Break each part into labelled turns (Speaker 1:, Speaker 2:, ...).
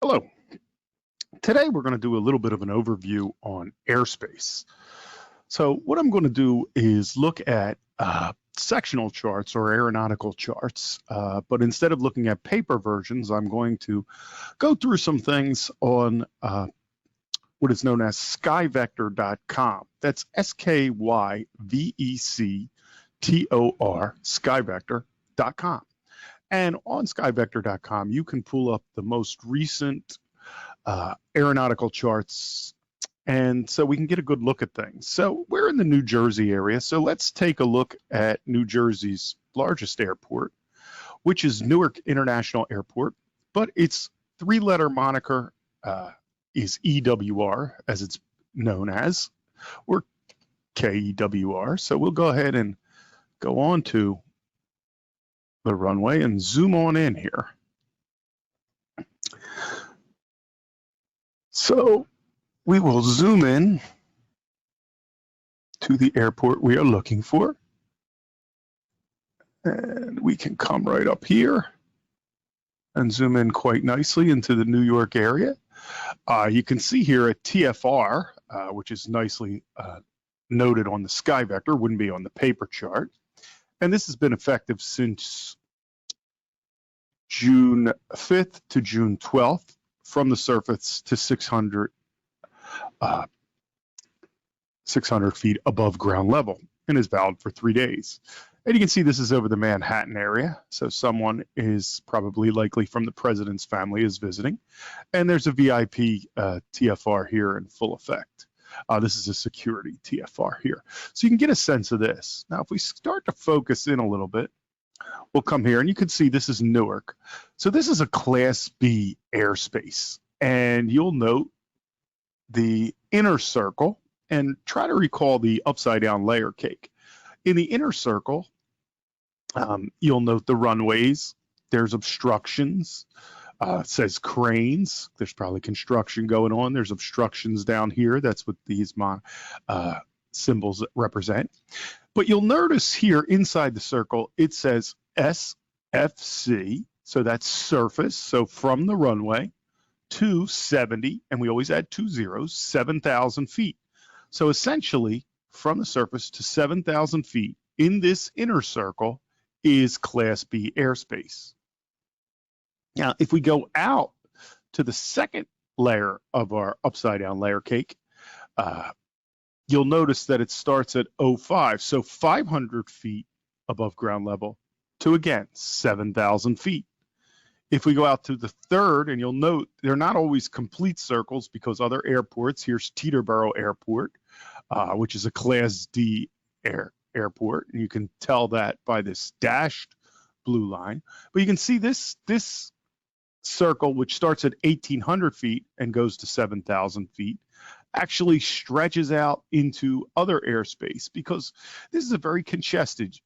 Speaker 1: Hello. Today we're going to do a little bit of an overview on airspace. So what I'm going to do is look at sectional charts or aeronautical charts, but instead of looking at paper versions, I'm going to go through some things on what is known as skyvector.com. That's SKYVECTOR, skyvector.com. And on skyvector.com, you can pull up the most recent aeronautical charts, and so we can get a good look at things. So we're in the New Jersey area, so let's take a look at New Jersey's largest airport, which is Newark International Airport, but its three-letter moniker is EWR, as it's known as, or KEWR. So we'll go ahead and go on to the runway and zoom on in here. So we will zoom in to the airport we are looking for. And we can come right up here and zoom in quite nicely into the New York area. You can see here a TFR, which is nicely noted on the sky vector, wouldn't be on the paper chart. And this has been effective since June 5th to June 12th, from the surface to 600 feet above ground level, and is valid for 3 days. And you can see this is over the Manhattan area, so someone is probably likely from the president's family is visiting. And there's a VIP TFR here in full effect. This is a security TFR here. So you can get a sense of this. Now, if we start to focus in a little bit, we'll come here and you can see this is Newark. So this is a Class B airspace. And you'll note the inner circle and try to recall the upside down layer cake. In the inner circle, you'll note the runways. There's obstructions. It says cranes. There's probably construction going on. There's obstructions down here. That's what these symbols represent. But you'll notice here inside the circle, it says SFC. So that's surface. So from the runway to 70, and we always add 2 zeros, 7,000 feet. So essentially, from the surface to 7,000 feet in this inner circle is Class B airspace. Now, if we go out to the second layer of our upside down layer cake, you'll notice that it starts at 05, so 500 feet above ground level to, again, 7,000 feet. If we go out to the third, and you'll note they're not always complete circles because other airports, here's Teterboro Airport, which is a Class D airport, and you can tell that by this dashed blue line. But you can see this circle, which starts at 1,800 feet and goes to 7,000 feet, actually stretches out into other airspace because this is a very congested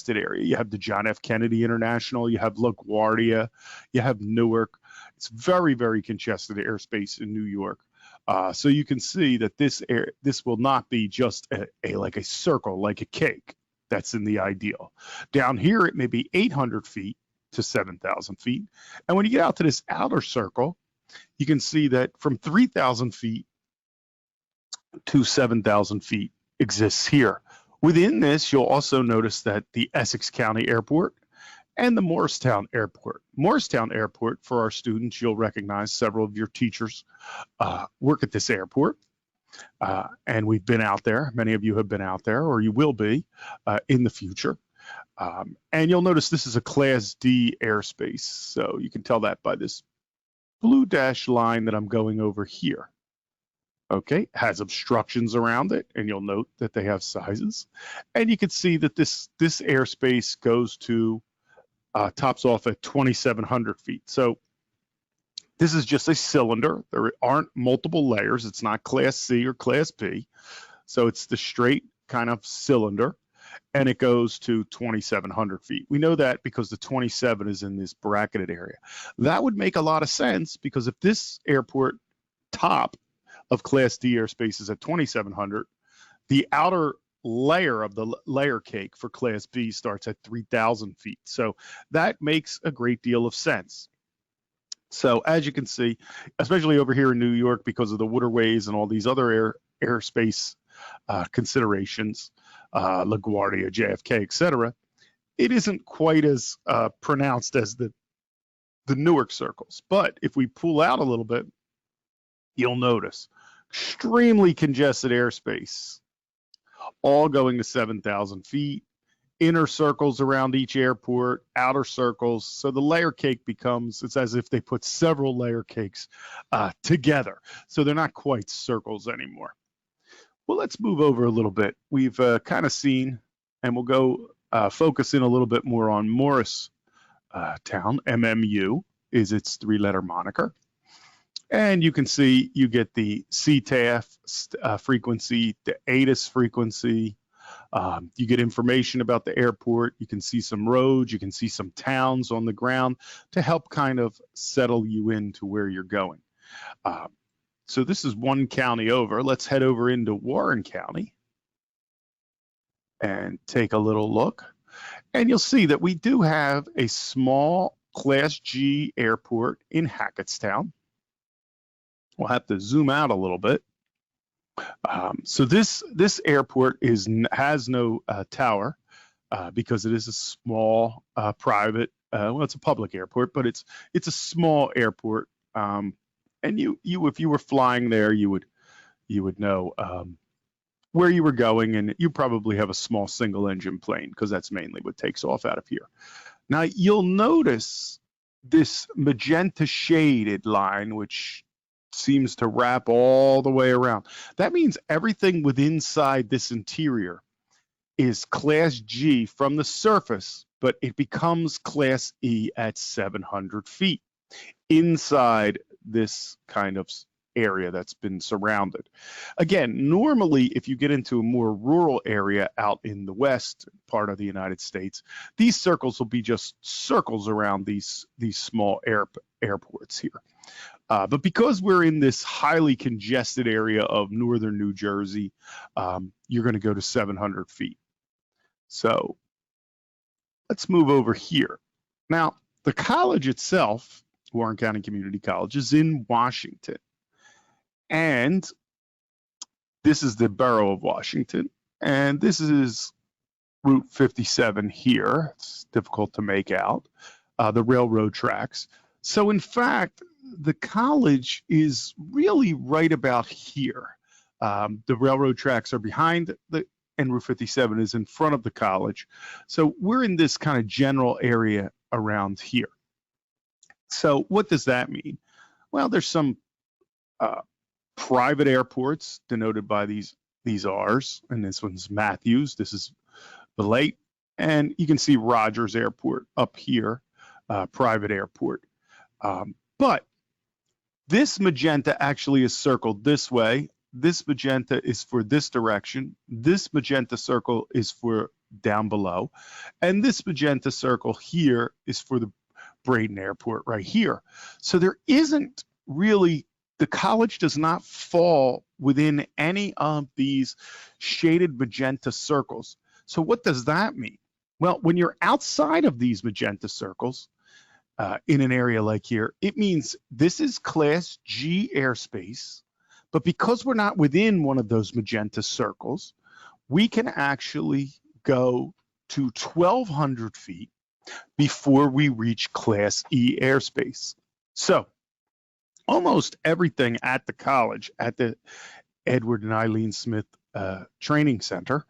Speaker 1: area. You have the John F. Kennedy International, you have LaGuardia, you have Newark. It's very, very congested airspace in New York. So you can see that this will not be just like a circle, like a cake. That's in the ideal. Down here, it may be 800 feet to 7,000 feet. And when you get out to this outer circle, you can see that from 3,000 feet to 7,000 feet exists here. Within this, you'll also notice that the Essex County Airport and the Morristown Airport. Morristown Airport, for our students, you'll recognize several of your teachers work at this airport. And we've been out there. Many of you have been out there, or you will be in the future. And you'll notice this is a Class D airspace. So you can tell that by this blue dashed line that I'm going over here. Okay, has obstructions around it, and you'll note that they have sizes. And you can see that this airspace goes to, tops off at 2,700 feet. So this is just a cylinder. There aren't multiple layers. It's not Class C or Class B. So it's the straight kind of cylinder, and it goes to 2,700 feet. We know that because the 27 is in this bracketed area. That would make a lot of sense because if this airport top of Class D airspace is at 2,700, the outer layer of the layer cake for Class B starts at 3,000 feet. So that makes a great deal of sense. So as you can see, especially over here in New York, because of the waterways and all these other airspace considerations, LaGuardia, JFK, etc., it isn't quite as pronounced as the Newark circles. But if we pull out a little bit, you'll notice extremely congested airspace, all going to 7,000 feet, inner circles around each airport, outer circles. So the layer cake becomes, it's as if they put several layer cakes together. So they're not quite circles anymore. Well, let's move over a little bit. We've kind of seen, and we'll go focus in a little bit more on Morristown. MMU is its three-letter moniker. And you can see you get the CTAF frequency, the ATIS frequency. You get information about the airport. You can see some roads. You can see some towns on the ground to help kind of settle you into where you're going. So this is one county over. Let's head over into Warren County and take a little look. And you'll see that we do have a small Class G airport in Hackettstown. We'll have to zoom out a little bit. So this airport has no tower because it is a small private. Well, it's a public airport, but it's a small airport. And you if you were flying there, you would know where you were going, and you probably have a small single engine plane because that's mainly what takes off out of here. Now you'll notice this magenta shaded line, which seems to wrap all the way around. That means everything within inside this interior is Class G from the surface, but it becomes Class E at 700 feet inside this kind of area that's been surrounded. Again, normally if you get into a more rural area out in the west part of the United States, these circles will be just circles around these small airports here. But because we're in this highly congested area of northern New Jersey, you're going to go to 700 feet. So let's move over here. Now, the college itself, Warren County Community College, is in Washington. And this is the borough of Washington. And this is Route 57 here. It's difficult to make out, the railroad tracks. So in fact, the college is really right about here. The railroad tracks are behind and Route 57 is in front of the college. So we're in this kind of general area around here. So what does that mean? Well, there's some private airports denoted by these R's, and this one's Matthews. This is Belate, and you can see Rogers Airport up here, private airport. But this magenta actually is circled this way. This magenta is for this direction. This magenta circle is for down below. And this magenta circle here is for the Braden Airport right here. So there isn't really, the college does not fall within any of these shaded magenta circles. So what does that mean? Well, when you're outside of these magenta circles, in an area like here, it means this is Class G airspace, but because we're not within one of those magenta circles, we can actually go to 1,200 feet before we reach Class E airspace. So almost everything at the college, at the Edward and Eileen Smith Training Center,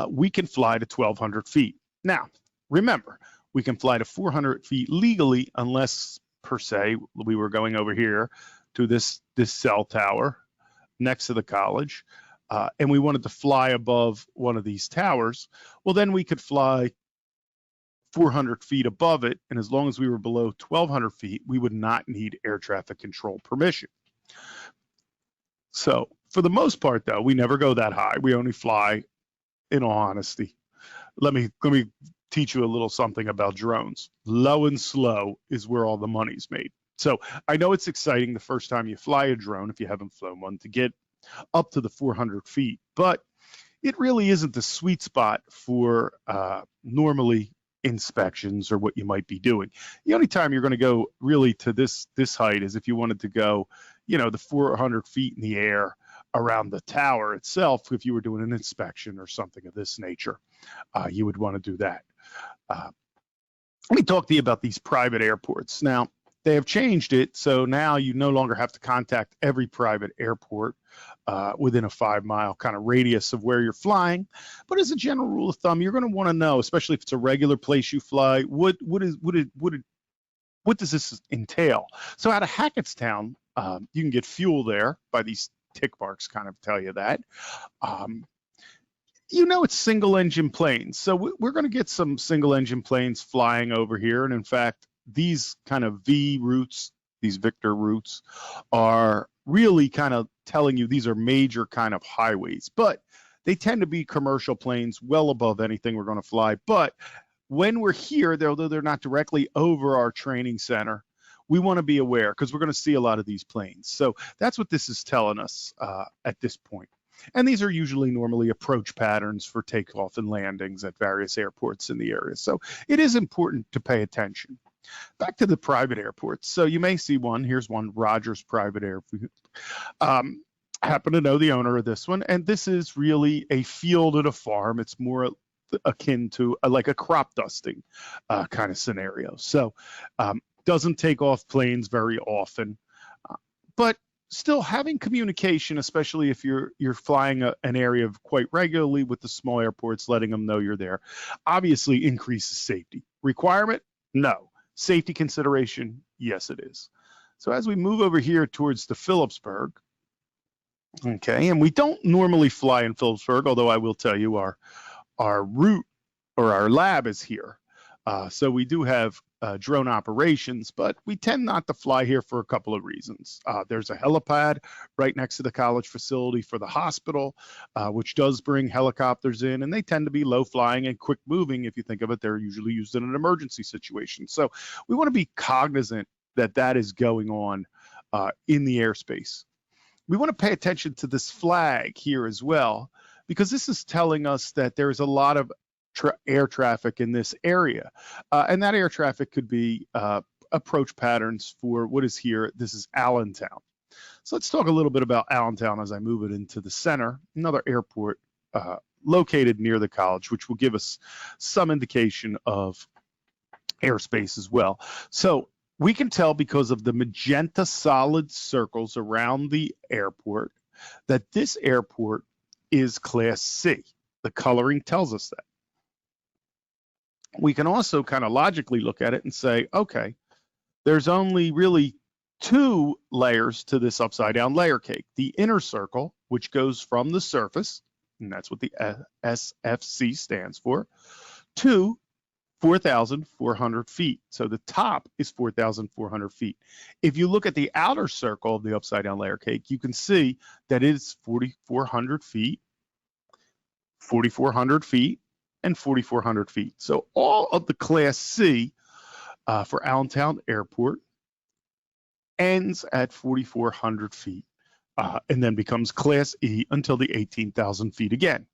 Speaker 1: we can fly to 1,200 feet. Now, remember, we can fly to 400 feet legally unless, per se, we were going over here to this cell tower next to the college, and we wanted to fly above one of these towers. Well, then we could fly 400 feet above it, and as long as we were below 1,200 feet, we would not need air traffic control permission. So for the most part, though, we never go that high. We only fly, in all honesty. Let me teach you a little something about drones. Low and slow is where all the money's made. So I know it's exciting the first time you fly a drone, if you haven't flown one, to get up to the 400 feet, but it really isn't the sweet spot for normally inspections or what you might be doing. The only time you're going to go really to this height is if you wanted to go, the 400 feet in the air around the tower itself. If you were doing an inspection or something of this nature, you would want to do that. Let me talk to you about these private airports. Now, they have changed it, so now you no longer have to contact every private airport within a 5-mile kind of radius of where you're flying. But as a general rule of thumb, you're going to want to know, especially if it's a regular place you fly, what does this entail? So out of Hackettstown, you can get fuel there. By these tick marks kind of tell you that. It's single engine planes. So we're going to get some single engine planes flying over here. And in fact, these kind of V routes, these Victor routes, are really kind of telling you these are major kind of highways, but they tend to be commercial planes well above anything we're going to fly. But when we're here, although they're not directly over our training center, we want to be aware because we're going to see a lot of these planes. So that's what this is telling us at this point. And these are usually normally approach patterns for takeoff and landings at various airports in the area. So it is important to pay attention. Back to the private airports. So you may see one. Here's one, Rogers Private Airport. Happen to know the owner of this one. And this is really a field at a farm. It's more akin to like a crop dusting kind of scenario. So doesn't take off planes very often. But still having communication, especially if you're flying an area of quite regularly with the small airports, letting them know you're there, obviously increases safety. Requirement? No. Safety consideration? Yes, it is. So as we move over here towards the Phillipsburg, okay, and we don't normally fly in Phillipsburg, although I will tell you our route or our lab is here. So we do have drone operations, but we tend not to fly here for a couple of reasons. There's a helipad right next to the college facility for the hospital, which does bring helicopters in, and they tend to be low flying and quick moving. If you think of it, they're usually used in an emergency situation. So we want to be cognizant that that is going on in the airspace. We want to pay attention to this flag here as well, because this is telling us that there's a lot of air traffic in this area. And that air traffic could be approach patterns for what is here. This is Allentown. So let's talk a little bit about Allentown as I move it into the center, another airport located near the college, which will give us some indication of airspace as well. So we can tell because of the magenta solid circles around the airport that this airport is Class C. The coloring tells us that. We can also kind of logically look at it and say, okay, there's only really 2 layers to this upside down layer cake. The inner circle, which goes from the surface, and that's what the SFC stands for, to 4,400 feet. So the top is 4,400 feet. If you look at the outer circle of the upside down layer cake, you can see that it is 4,400 feet, 4,400 feet, and 4,400 feet. So all of the Class C for Allentown Airport ends at 4,400 feet and then becomes Class E until the 18,000 feet again.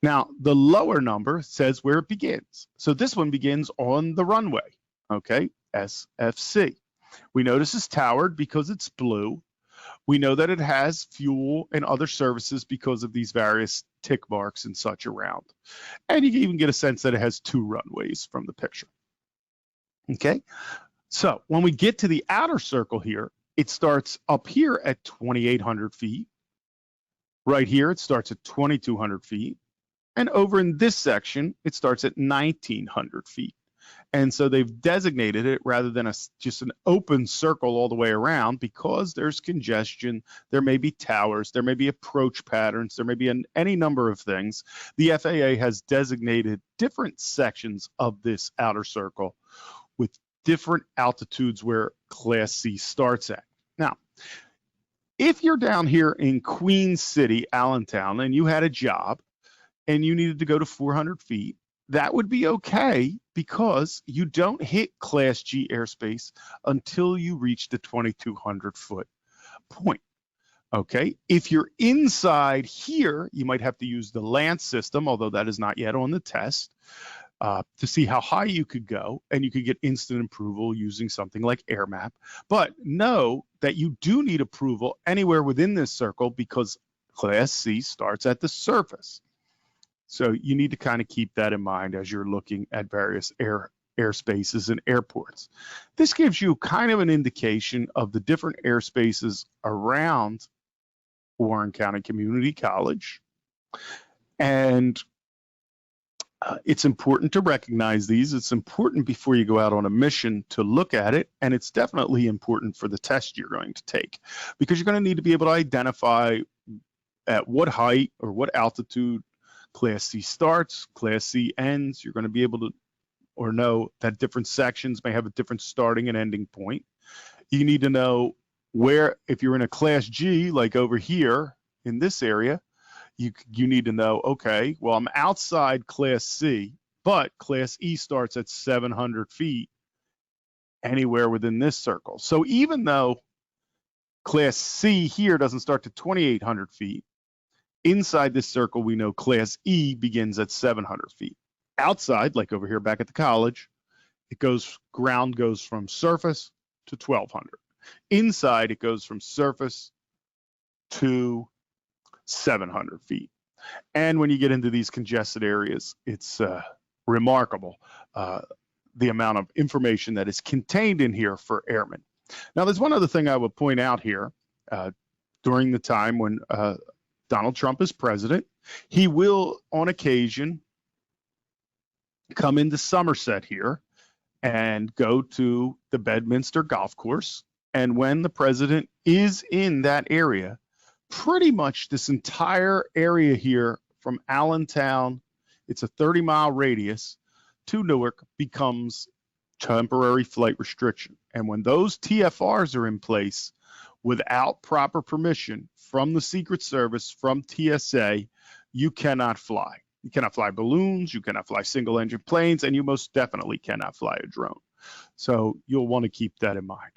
Speaker 1: Now, the lower number says where it begins. So this one begins on the runway, okay, SFC. We notice it's towered because it's blue. We know that it has fuel and other services because of these various tick marks and such around. And you can even get a sense that it has 2 runways from the picture. Okay, so when we get to the outer circle here, it starts up here at 2,800 feet. Right here, it starts at 2,200 feet. And over in this section, it starts at 1,900 feet. And so they've designated it rather than just an open circle all the way around because there's congestion, there may be towers, there may be approach patterns, there may be any number of things. The FAA has designated different sections of this outer circle with different altitudes where Class C starts at. Now, if you're down here in Queen City, Allentown, and you had a job and you needed to go to 400 feet, that would be okay because you don't hit Class G airspace until you reach the 2,200 foot point. Okay, if you're inside here, you might have to use the LANC system, although that is not yet on the test. to see how high you could go, and you could get instant approval using something like AirMap. But know that you do need approval anywhere within this circle because Class C starts at the surface. So you need to kind of keep that in mind as you're looking at various airspaces and airports. This gives you kind of an indication of the different airspaces around Warren County Community College. And it's important to recognize these. It's important before you go out on a mission to look at it, and it's definitely important for the test you're going to take, because you're going to need to be able to identify at what height or what altitude Class C starts, Class C ends. You're going to be able to or know that different sections may have a different starting and ending point. You need to know where, if you're in a Class G, like over here in this area, you need to know, okay, well, I'm outside Class C, but Class E starts at 700 feet anywhere within this circle. So even though Class C here doesn't start to 2,800 feet, inside this circle, we know Class E begins at 700 feet. Outside, like over here back at the college, ground goes from surface to 1,200. Inside, it goes from surface to 700 feet. And when you get into these congested areas, it's remarkable the amount of information that is contained in here for airmen. Now, there's one other thing I would point out here. During the time when Donald Trump is president, he will, on occasion, come into Somerset here and go to the Bedminster Golf Course. And when the president is in that area, pretty much this entire area here from Allentown, it's a 30-mile radius, to Newark becomes temporary flight restriction. And when those TFRs are in place without proper permission from the Secret Service, from TSA, you cannot fly. You cannot fly balloons, you cannot fly single-engine planes, and you most definitely cannot fly a drone. So you'll want to keep that in mind.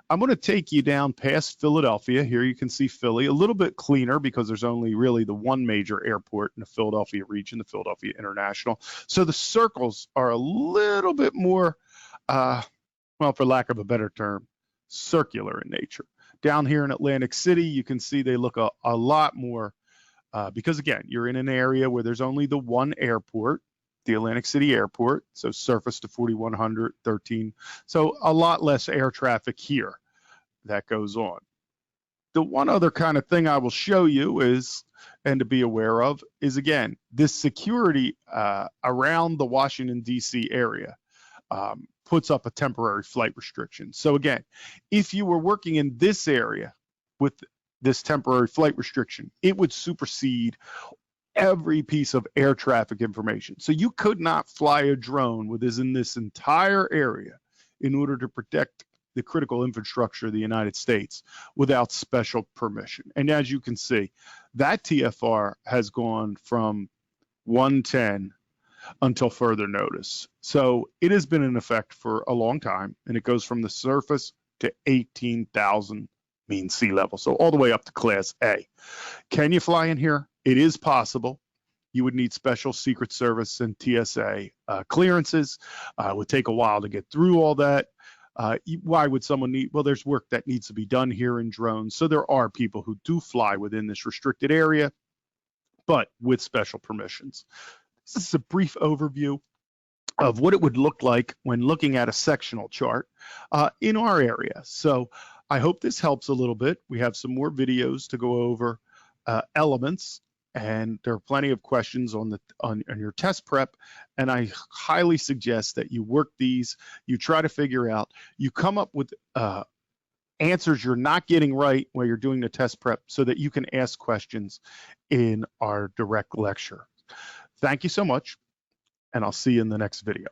Speaker 1: I'm going to take you down past Philadelphia. Here you can see Philly, a little bit cleaner because there's only really the one major airport in the Philadelphia region, the Philadelphia International. So the circles are a little bit more, well, for lack of a better term, circular in nature. Down here in Atlantic City, you can see they look a lot more, because again, you're in an area where there's only the one airport, the Atlantic City Airport, so surface to 4,100, 13. So a lot less air traffic here that goes on. The one other kind of thing I will show you is, and to be aware of, is again, this security around the Washington, D.C. area puts up a temporary flight restriction. So again, if you were working in this area with this temporary flight restriction, it would supersede every piece of air traffic information. So you could not fly a drone within this entire area in order to protect the critical infrastructure of the United States without special permission. And as you can see, that TFR has gone from 110 until further notice. So it has been in effect for a long time, and it goes from the surface to 18,000 mean sea level. So all the way up to Class A. Can you fly in here? It is possible. You would need special Secret Service and TSA clearances. It would take a while to get through all that. Why would someone need? Well, there's work that needs to be done here in drones. So there are people who do fly within this restricted area, but with special permissions. This is a brief overview of what it would look like when looking at a sectional chart in our area. So I hope this helps a little bit. We have some more videos to go over elements, and there are plenty of questions on your test prep, and I highly suggest that you work these, you try to figure out, you come up with answers you're not getting right while you're doing the test prep so that you can ask questions in our direct lecture. Thank you so much, and I'll see you in the next video.